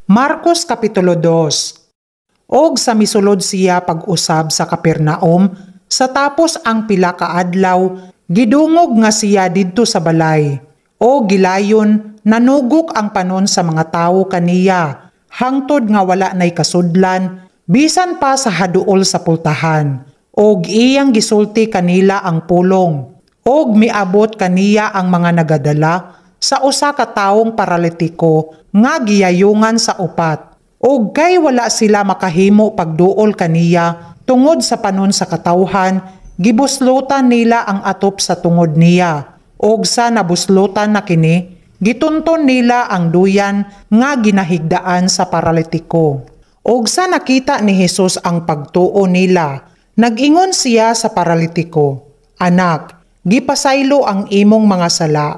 Marcos Kapitulo 2. Og sa misulod siya pag-usab sa Capernaum, sa tapos ang pila ka adlaw, gidungog nga siya didto sa balay. O gilayon, nanugok ang panon sa mga tawo kaniya, hangtod nga wala nay kasudlan, bisan pa sa haduol sa pultahan. Og iyang gisulti kanila ang pulong. Og miabot kaniya ang mga nagadala sa usa ka tawong paralitiko nga giyayungan sa upat. Og kay wala sila makahimo pagduol kaniya tungod sa panon sa katawhan, gibuslutan nila ang atop sa tungod niya. Og sa nabuslutan na kini, gitunton nila ang duyan nga ginahigdaan sa paralitiko. Og sa nakita ni Jesus ang pagtuo nila, nag-ingon siya sa paralitiko, "Anak, gipasaylo ang imong mga sala."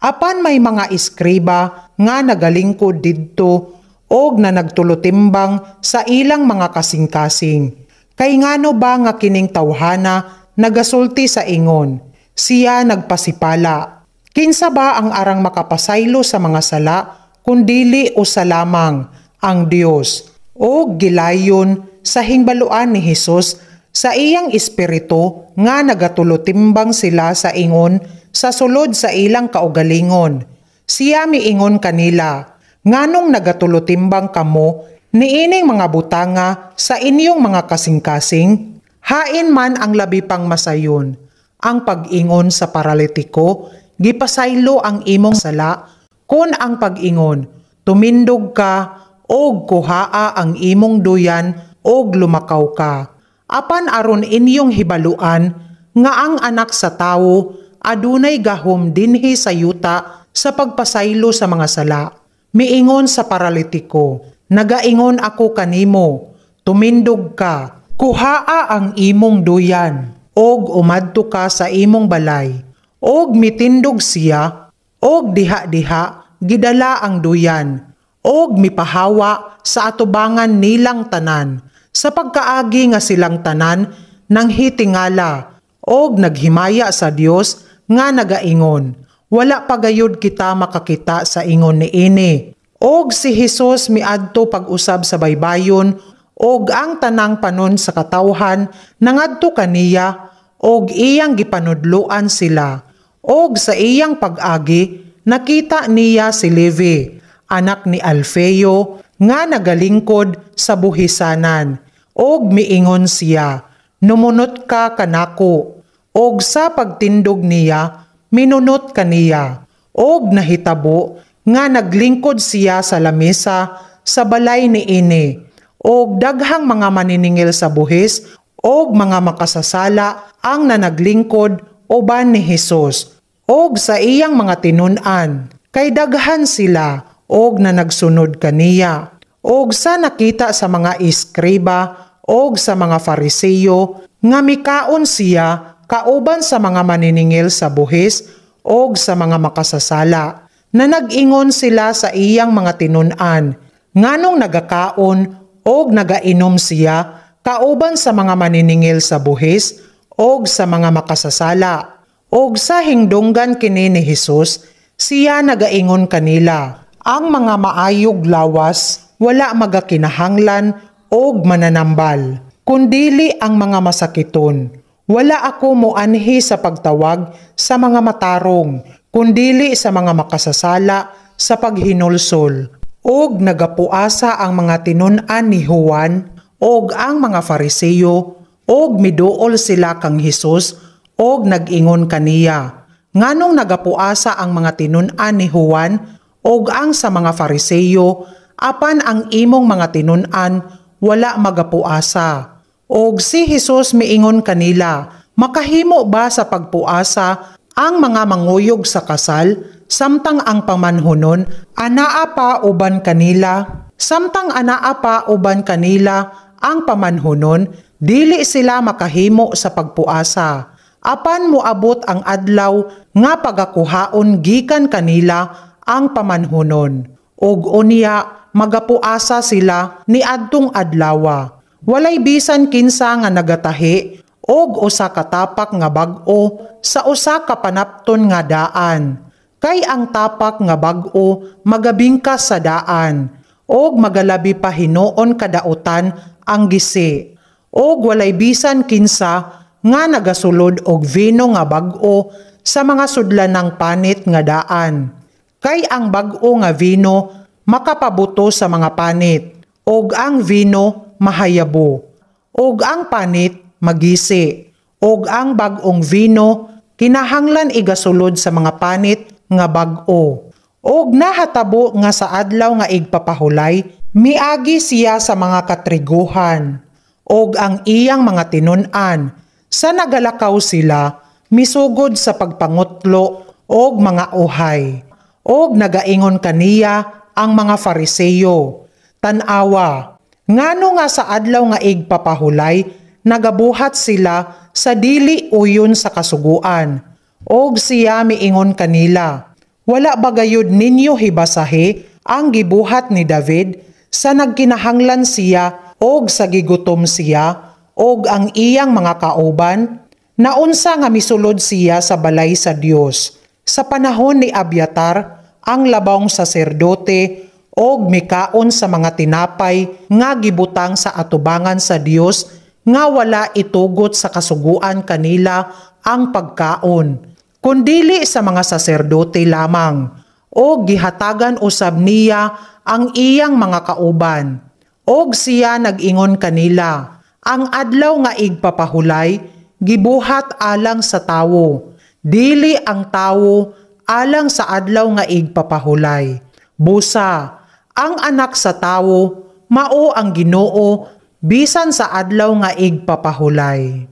Apan may mga iskriba nga nagalingkod didto og na nagtulutimbang sa ilang mga kasing-kasing. Kay ngano ba nga kining tawhana nagasulti sa ingon? Siya nagpasipala. Kinsa ba ang arang makapasaylo sa mga sala kundili usa lamang ang Dios? Og gilayon sa hingbaluan ni Jesus sa iyang espiritu nga nagatulutimbang sila sa ingon sa sulod sa ilang kaugalingon. Siya miingon kanila, "Nganong nagatulutimbang kamo niining mga butanga sa inyong mga kasing-kasing? Hain man ang labi pang masayon." Ang pag-ingon sa paralitiko, "Gipasaylo ang imong sala," kun ang pag-ingon, "Tumindog ka," og kuhaa ang imong duyan og lumakaw ka. Apan aron inyong hibaluan nga ang anak sa tawo adunay gahom dinhi sa yuta sa pagpasaylo sa mga sala. Miingon sa paralitiko, "Nagaingon ako kanimo, tumindog ka, kuhaa ang imong duyan, og umadto ka sa imong balay." Og mitindog siya, og diha-diha gidala ang duyan, og mipahawa sa atubangan nilang tanan, sa pagkaagi nga silang tanan nang hitingala, og naghimaya sa Dios nga nagaingon, "Wala pagayod kita makakita sa ingon niini." Og si Jesus miadto pag-usab sa baybayon, og ang tanang panon sa katawhan nangadto kaniya, og iyang gipanudloan sila. Og sa iyang pag-agi nakita niya si Levi, anak ni Alfeo, nga nagalingkod sa buhisanan. Og miingon siya, "Numunot ka kanako." Og sa pagtindog niya, minunot kaniya. Og nahitabo nga naglingkod siya sa lamesa sa balay ni ini. Og daghang mga maniningil sa buhis og mga makasasala ang nanaglingkod uban ni Jesus. Og sa iyang mga tinun-an, kay daghan sila og na nagsunod kaniya. Og sa nakita sa mga iskriba og sa mga Fariseyo nga mikaon siya kauban sa mga maniningil sa buhis og sa mga makasasala, na nag-ingon sila sa iyang mga tinun-an, "Nganong nagakaon og nagainom siya kauban sa mga maniningil sa buhis og sa mga makasasala?" Og sa hingdunggan kini ni Jesus, siya nagaingon kanila, "Ang mga maayog lawas wala magakinahanglan og mananambal, kundili ang mga masakiton. Wala ako moanhi sa pagtawag sa mga matarong, kundili sa mga makasasala sa paghinulsol." Og nagapuasa ang mga tinun-an ni Juan og ang mga Fariseyo, og miduol sila kang Jesus, og nag-ingon kaniya, "Nganong nagapuasa ang mga tinun-an ni Juan og ang sa mga Fariseyo, apan ang imong mga tinun-an wala magapuasa?" Og si Jesus miingon kanila, "Makahimo ba sa pagpuasa ang mga manguyog sa kasal, samtang ang pamanhunon anaa pa uban kanila? Samtang anaa pa uban kanila ang pamanhunon, dili sila makahimo sa pagpuasa. Apan moabot ang adlaw nga pagakuhaon gikan kanila ang pamanhunon. Og unya magapuasa sila ni adtong adlawa. Walay bisan kinsa nga nagatahi og usa ka tapak nga bag-o sa usa ka panapton nga daan. Kay ang tapak nga bag-o magabingkas sa daan, og magalabi pa hinuon kadautan ang gisi, og walay bisan kinsa nga nagasulod og vino nga bag-o sa mga sudlanang panit nga daan. Kay ang bag-o nga vino makapabuto sa mga panit, og ang vino mahayabo, og ang panit magisi, og ang bag-ong vino kinahanglan igasulod sa mga panit nga bag-o. Og nahatabo nga sa adlaw nga igpapahulay, miagi siya sa mga katriguhan, og ang iyang mga tinun-an. Sa nagalakaw sila, misugod sa pagpangutlo og mga uhay. Og nagaingon kaniya ang mga Fariseyo, "Tan-awa, ngano nga sa adlaw nga igpapahulay, nagabuhat sila sa dili uyon sa kasuguan." Og siya miingon kanila, "Wala ba gayud ninyo hibasahi ang gibuhat ni David sa nagkinahanglan siya og sa gigutom siya og ang iyang mga kauban? Naunsa nga misulod siya sa balay sa Dios sa panahon ni Abiatar ang labawng saserdote og mikaon sa mga tinapay nga gibutang sa atubangan sa Dios nga wala itugot sa kasuguan kanila ang pagkaon, kundili sa mga saserdote lamang, o gihatagan usab niya ang iyang mga kauban." Og siya nag-ingon kanila, "Ang adlaw nga igpapahulay, gibuhat alang sa tawo, dili ang tawo alang sa adlaw nga igpapahulay. Busa, ang anak sa tawo, mao ang Ginoo, bisan sa adlaw nga igpapahulay."